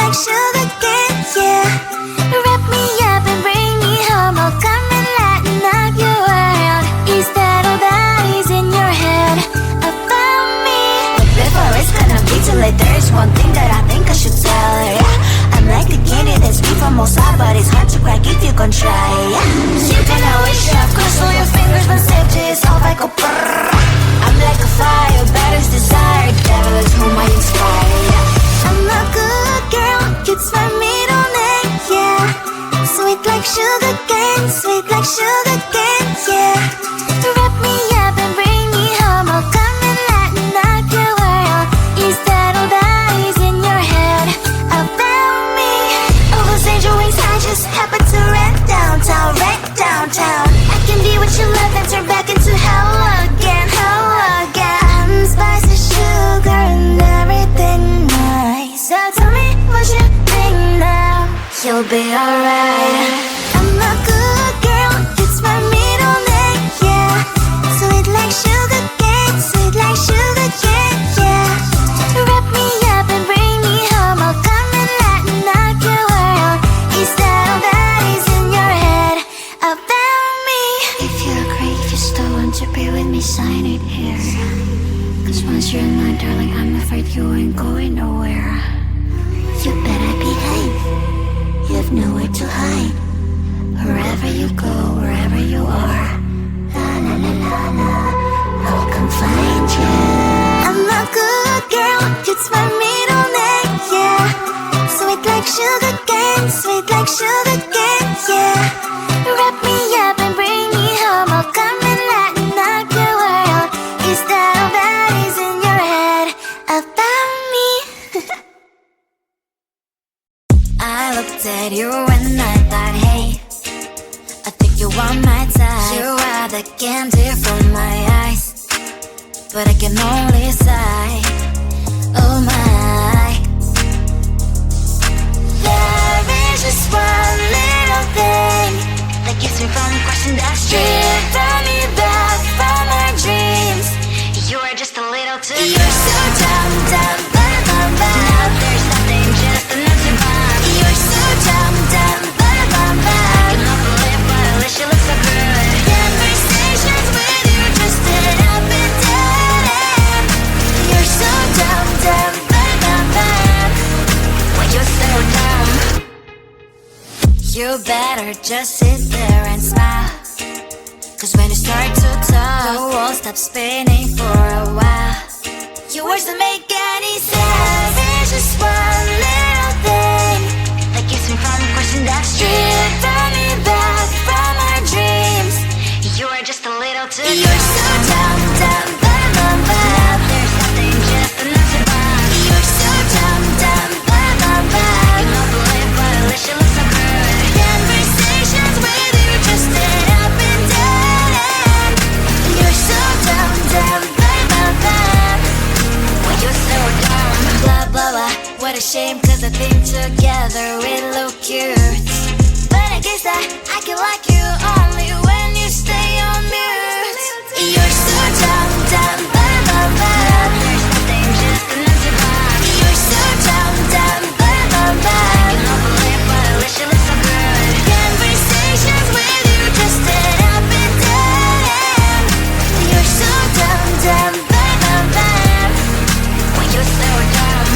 like sugar cane, yeah. Wrap me up and bring me home. I'll come and lighten up your world. Is that all that is in your head about me? But before it's gonna be too late, there is one thing that I think I should tell her, yeah. I'm like a candy that's sweet from outside, but it's hard to crack if you can try, yeah. You can always shove, cross all your fingers when safety is off. I go brrrr. I'm like a fire, battles desire, devil is whom I inspire, yeah. I'm a good girl, it's my middle name, yeah. Sweet like sugar cane, sweet like sugar cane, yeah. Wrap me up and bring me home. I'll come and lighten up your world. Is that all that is in your head about me? All those angel wings I just happen to rent downtown, right downtown. I can be what you love and turn back into hell again, hell again. Spicy sugar and everything nice. So tell me what you think now. You'll be alright. I'm a good girl, it's my middle name, yeah. Sweet like sugar cane, sweet like sugar cane, yeah. Wrap me up and bring me home. I'll come and lighten up your world. Is that all that is in your head about me? If you agree, if you still want to be with me, sign it here. Cause once you're mine, darling, I'm afraid you ain't going nowhere. You better behave, you have nowhere to hide. Wherever you go, wherever you are, la la la la la, I'll come find you. I'm a good girl, it's my middle name, yeah. Sweet like sugar cane, sweet like sugar cane, yeah. Wrap me up and bring me home. I'll come and lighten up your world. Is that all that is in your head about me? I looked at you and I thought, hey, I think you are my type. You are the candy from my eyes, but I can only sigh, oh my. There is just one little thing that keeps me from crossing that street. Drive me back from my dreams. You are just a little too close. You're so dumb, dumb, bum, bum, bum. Now there's nothing, just an empty bomb. You're so dumb, dumb, bum, bum, bum. I cannot believe, but at least you look so good. Conversations with you just end up in dead end. You're so dumb, dumb, bum, bum, bum. Why you so dumb? You better just sit there and smile. Cause when you start to talk, the world stops spinning for a while. Your words don't make any sense. There's just one little thing that keeps me from crossing that street. Turn me back from our dreams. You are just a little too close. You're so dumb, dumb, bum, bum, bum. Now there's nothing, just an empty bomb. You're so dumb, dumb, bum, bum, bum. I cannot believe, but at least you look so good. Conversations with you just end up in dead end. You're so dumb, dumb, bum, bum, bum. Why you so dumb? Blah, blah, blah. What a shame, cause I think together we look cute. But I guess that I can like you only when you stay on mute. You're so dumb, dumb, bum, bum, bum. There's nothing, just an empty bomb. You're so dumb, dumb, bum, bum, bum. I cannot believe, but at least you look so good. Conversations with you just end up in dead end. You're so dumb, dumb, bum, bum, bum. Why you so dumb?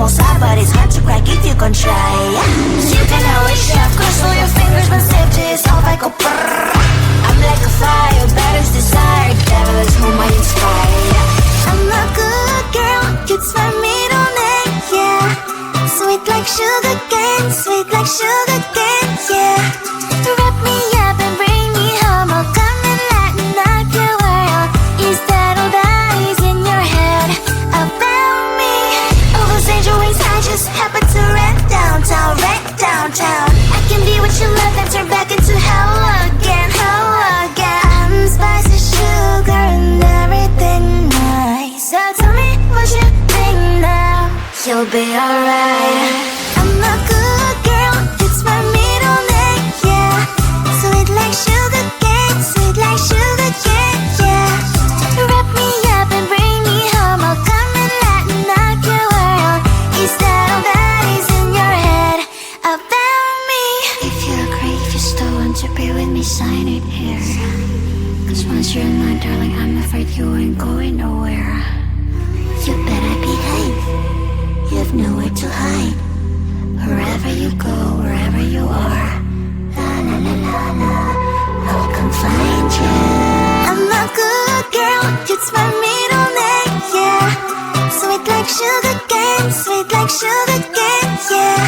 normal side, but it's hard to crack if you can try. You can always shove, cross all your fingers, but safety is off, I go brrrr. I'm like a fire, battles desire, devil is whom I inspire. I'm a good girl, it's my middle name, yeah. Sweet like sugar cane, sweet like sugar cane, yeah. Wrap me up and bring me home, I'll come and lighten up your world. Is that all that is in your head about me? All those angel wings I just happen to rent downtown, I can be what you love and turn back into hell again, I'm spicy sugar and everything nice. So tell me what you think now, you'll be alright. I'm a good girl, it's my middle name, yeah. Sweet like sugar cane, sweet like sugar cane, yeah. Wrap me up and bring me home, I'll come and lighten up your world. Is that all that is in your head about me? If you agree, if you still want to be with me, sign it here. Cause once you're mine, darling, I'm afraid you ain't going nowhere. You better behave, you have nowhere to hide. Wherever you go, wherever you are, la la la la la, I'll come find you. I'm a good girl, it's my middle name, yeah. Sweet like sugar cane, sweet like sugar cane, yeah.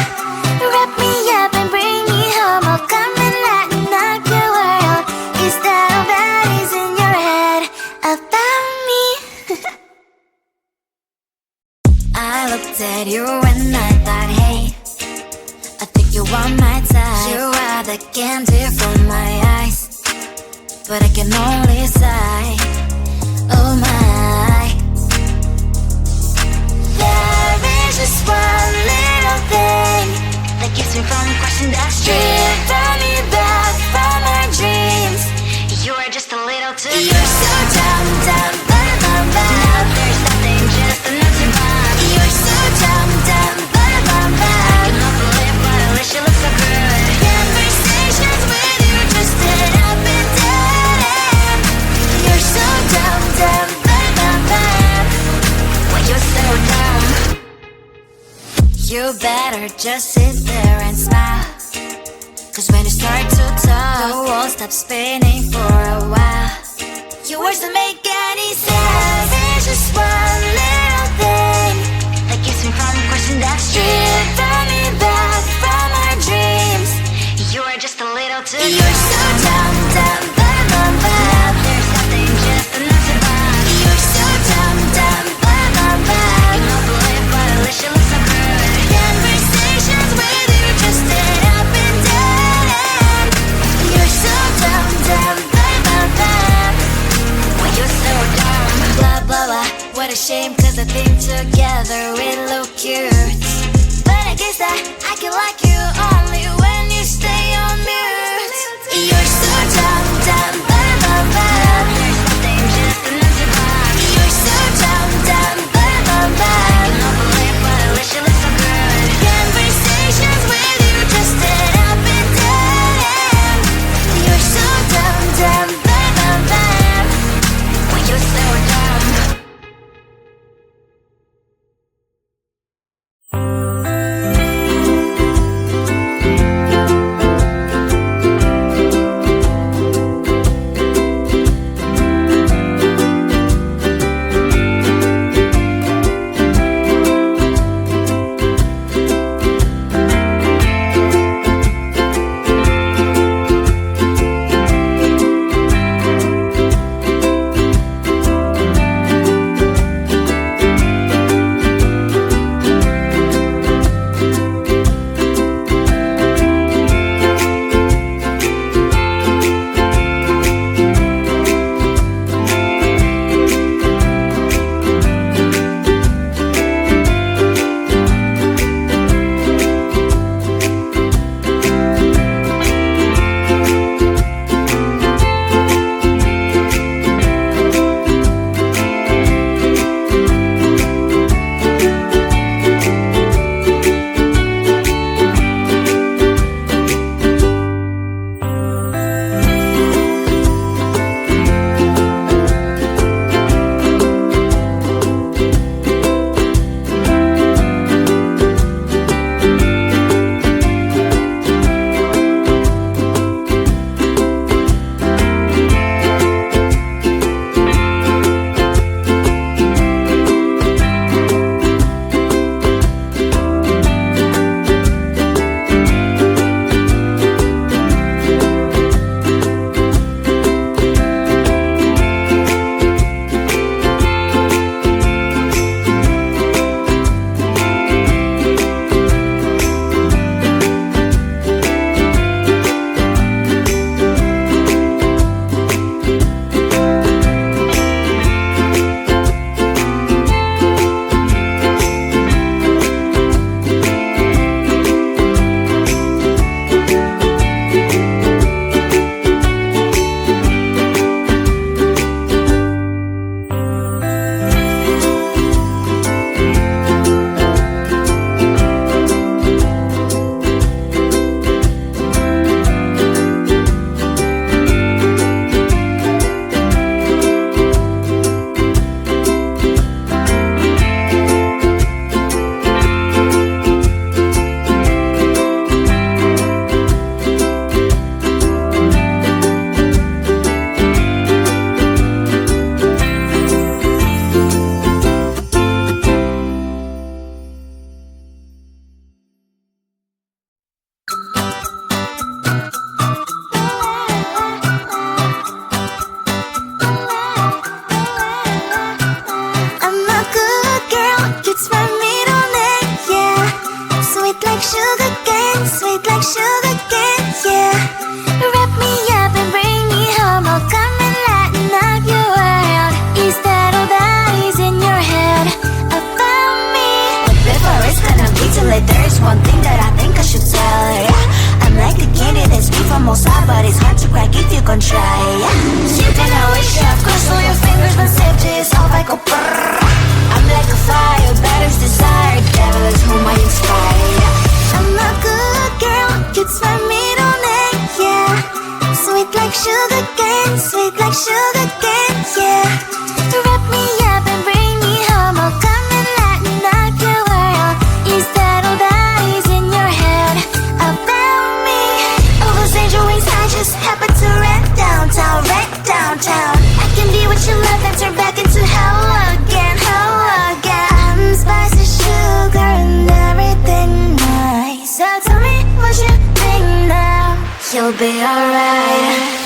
Wrap me up and bring me home, I'll come and lighten up your world. Is that all that is in your head about me? I looked at you and I thought, hey, I think you are my type. You are the candy from my eyes, but I can only sigh, oh my. There is just one little thing that keeps me from crossing that street. Drive me back from my dreams. You are just a little too good. You're so dumb, dumb, bum, bum, bum. Now there's nothing, just a nothing bomb. You're so dumb, dumb, bum, bum, bum. I cannot believe what I wish you look so good. Conversations with you just sit up and down. You're so dumb, dumb, bum, bum, bum. Why you're so dumb? You better just sit there and smile. Cause when you start to talk, the world stops spinning for a while. Your words don't make any sense. There's just one little thing that keeps me from crossing that street. Draw me back from our dreams. You are just a little too good. You're so dumb, dumb, bum, bum, bum. There's nothing, just a nothing bomb. You're so dumb, dumb, bum, bum, bum. I cannot believe what I wish you look so good. Conversations with you just sit up and down. You're so dumb, dumb, bum, bum, bum. Why you're so dumb? Blah, blah, blah. What a shame, cause I think together we look cute. But I guess that I can like you only when you stay on mute. You're so dumb, dumb, bum, bum, bum. There's nothing, just a nothing bomb. You're so dumb, dumb, bum, bum, bum. I cannot believe what I wish you look so good. Conversations with you just sit up and down. You're so dumb, dumb, bum, bum, bum. Why you're so dumb? is off, I go brrr. I'm like a fire, balance desire, devil is whom I inspire. I'm a good girl, it's my middle name, yeah. Sweet like sugar cane, sweet like sugar cane, yeah. Wrap me up and bring me home, I'll come and lighten up your world. Is that all that is in your head about me? All those angel wings I just happen to rent downtown, rent downtown. I can be what you love and turn back into hell again, hell again. I'm spicy sugar and everything nice. So tell me what you think now, you'll be alright.